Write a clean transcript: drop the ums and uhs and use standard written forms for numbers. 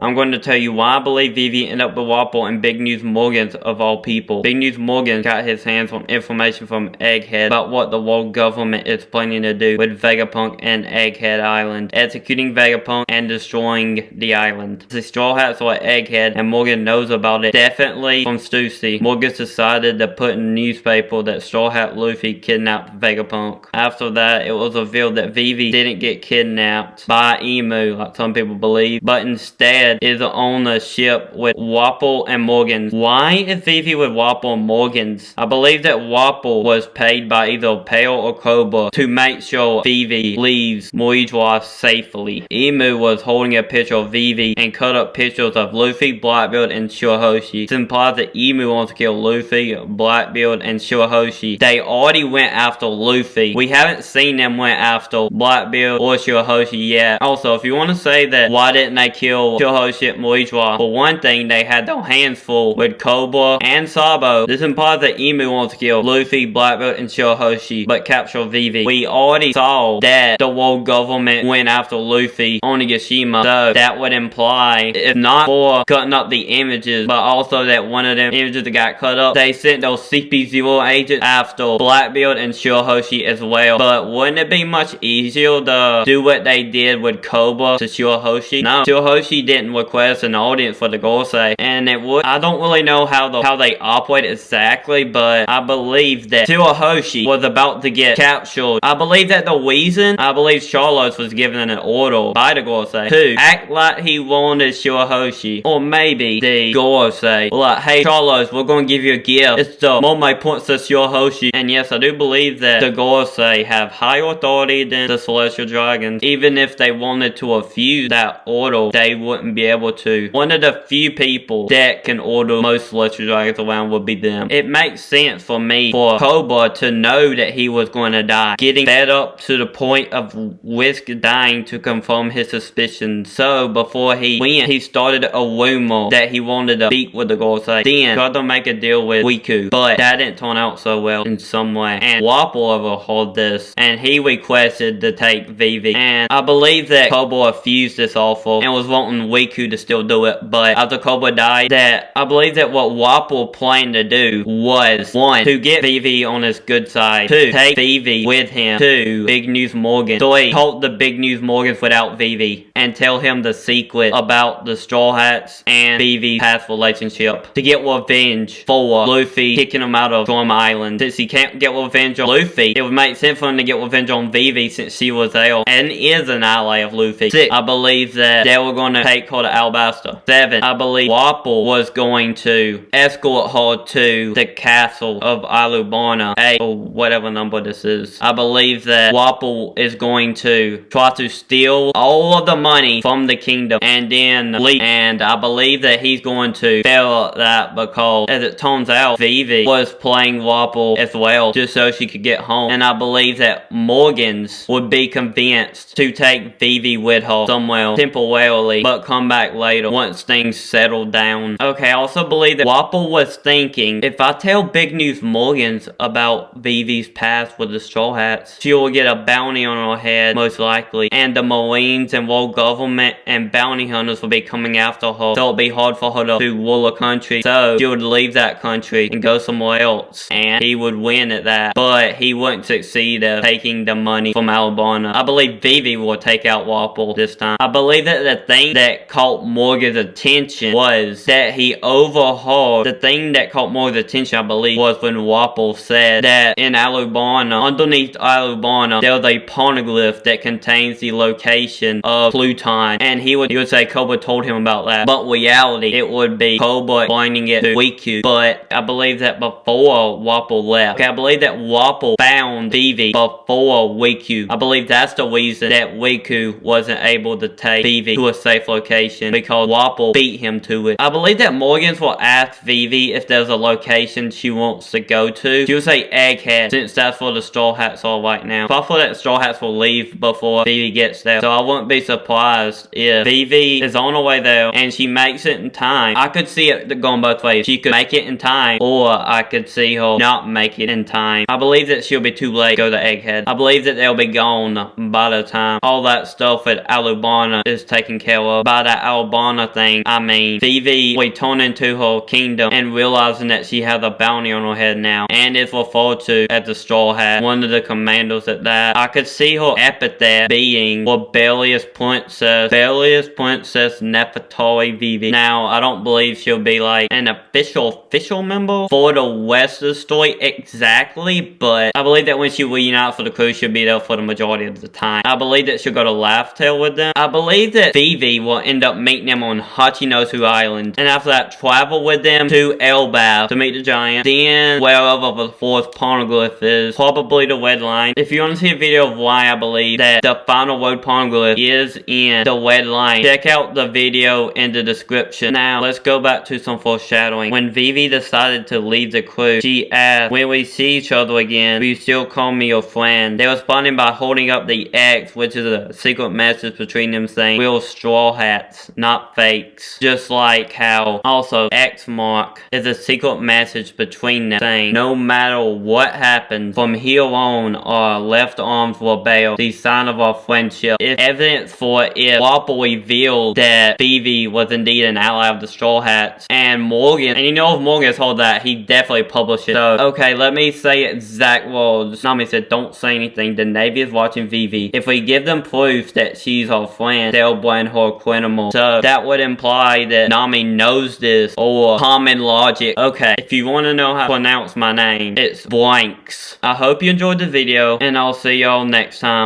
I'm going to tell you why I believe Vivi ended up with Wapol and Big News Morgan's of all people. Big News Morgan got his hands on information from Egghead about what the world government is planning to do with Vegapunk and Egghead Island, executing Vegapunk and destroying the island. The Straw Hats or Egghead, and Morgan knows about it definitely from Stussy. Morgan decided to put in the newspaper that Straw Hat Luffy kidnapped Vegapunk. After that, it was revealed that Vivi didn't get kidnapped by Emu like some people believe, but instead is on a ship with Wapol and Morgans. Why is Vivi with Wapol and Morgans? I believe that Wapol was paid by either Pale or Cobra to make sure Vivi leaves Muijwa safely. Emu was holding a picture of Vivi and cut up pictures of Luffy, Blackbeard, and Shirahoshi. This implies that Emu wants to kill Luffy, Blackbeard, and Shirahoshi. They already went after Luffy. We haven't seen them went after Blackbeard or Shirahoshi yet. Also, if you want to say that why didn't they kill Shirahoshi at Muijwa, for one thing, they had their hands full with Cobra and Sabo. This implies that Emu wants to kill Luffy, Blackbeard, and Shirahoshi, but capture Vivi. We already saw that the world government went after Luffy on Onigashima, so that would imply, if not for cutting up the images, but also that one of them images that got cut up, they sent those CP0 agents after Blackbeard and Shirahoshi as well. But wouldn't it be much easier to do what they did with Cobra to Shirahoshi? No, Shirahoshi didn't request an audience for the Gorosei, and it would, I don't really know how they operate exactly, but I believe that Shirahoshi was about to get captured. I believe that the reason, I believe Charlos was given an order by the Gorosei to act like he wanted Shirahoshi, or maybe the Gorosei, like, hey Charlos, we're gonna give you a gift. It's the Momo points to Shirahoshi, and yes, I do believe that the Gorosei have higher authority than the Celestial Dragons. Even if they wanted to refuse that order, they wouldn't be able to. One of the few people that can order most Celestial Dragons around would be them. It makes sense for me for Cobra to know that he was going to die, getting fed up to the point of risk dying to confirm his suspicions. So before he went, he started a rumor that he wanted to speak with the Gorosei. Then tried to make a deal with Riku, but that didn't turn out so well in some way. And Wapol overheard this, and he requested to take Vivi. And I believe that Cobra refused this offer and was wanting Riku to still do it. But after Cobra died, that I believe that what Wapol planned to do was, one, to get Vivi on his good side, two, take Vivi with him to Big News Morgan, three, hold the Big News Morgans without Vivi and tell him the secret about the Straw Hats and Vivi's past relationship, to get revenge for Luffy kicking him out of Storm Island. Since he can't get revenge on Luffy, it would make sense for him to get revenge on Vivi since she was there and is an ally of Luffy. 6, I believe that they were going to take her to Alabasta. 7, I believe Wapol was going to escort her to the castle of Alubana. 8, or whatever number this is. I believe that Wapol is going to try to steal all of the money from the kingdom and then leave. And I believe that he's going to fail at that because, as it turns out, Vivi was playing Wapol as well just so she could get home. And I believe that Morgans would be convinced to take Vivi with her somewhere temporarily, but come back later once things settle down. Okay, I also believe that Wapol was thinking, if I tell Big News Morgans about Vivi's past with the Straw Hats, she will get a bounty on her head, most likely, and the Marines and world government and bounty hunters will be coming after her, so it'll be hard for her to rule a country. So she would leave that country and go somewhere else, and he would win at that, but he wouldn't succeed at taking the money from Alabama. I believe Vivi will take out Wapol this time. I believe that the thing that caught Morgan's attention was that he overheard, the thing that caught Morgan's attention, I believe, was when Wapol said that in Alubana, underneath Alubana, there was a poneglyph that contains the location of Pluton, and he would say Cobra told him about that, but in reality, it would be Cobra explaining it to Riku. But I believe that before Wapol left, okay, I believe that Wapol found Vivi before Riku. I believe that's the reason that Riku wasn't able to take Vivi to a safe location, because Wapol beat him to it. I believe that Morgans will ask Vivi if there's a location she wants to go to. She'll say Egghead, since that's where the Straw Hats are right now. So I feel that Straw Hats will leave before Vivi gets there, so I wouldn't be surprised if Vivi is on her way there and she makes it in time. I could see it going both ways. She could make it in time, or I could see her not make it in time. I believe that she'll be too late to go to Egghead. I believe that they'll be gone by the time all that stuff at Alubana is taken care of. By that Albana thing, I mean, Vivi returning into her kingdom and realizing that she has a bounty on her head now, and is referred to as the Straw Hat, one of the commandos at that. I could see her epithet being Rebellious Princess Nefertari Vivi. Now, I don't believe she'll be like an official member for the rest of the story exactly, but I believe that when she reunites for the crew, she'll be there for the majority of the time. I believe that she'll go to Laugh Tale with them. I believe that Vivi will end up meeting them on Hachinosu Island, and after that, travel with them to Elbaf to meet the giant. Then, wherever the fourth poneglyph is, probably the Red Line. If you want to see a video of why I believe that the final road poneglyph is in the Red Line, check out the video in the description. Now, let's go back to some foreshadowing. When Vivi decided to leave the crew, she asked, when we see each other again, will you still call me your friend? They responded by holding up the X, which is a secret message between them saying, we're Straw Hats, not fakes. Just like how also X mark is a secret message between them saying, no matter what happens, from here on our left arms rebel, the sign of our friendship. It's evidence for if Wapol revealed that Vivi was indeed an ally of the Straw Hats, and Morgan, and you know if Morgan told that, he definitely published it. So, okay, let me say exact words. Nami said, don't say anything, the Navy is watching Vivi. If we give them proof that she's our friend, they'll blame her criminal. So, that would imply that Nami knows this, or common logic. Okay, if you want to know how to pronounce my name, it's Blanks. I hope you enjoyed the video, and I'll see y'all next time.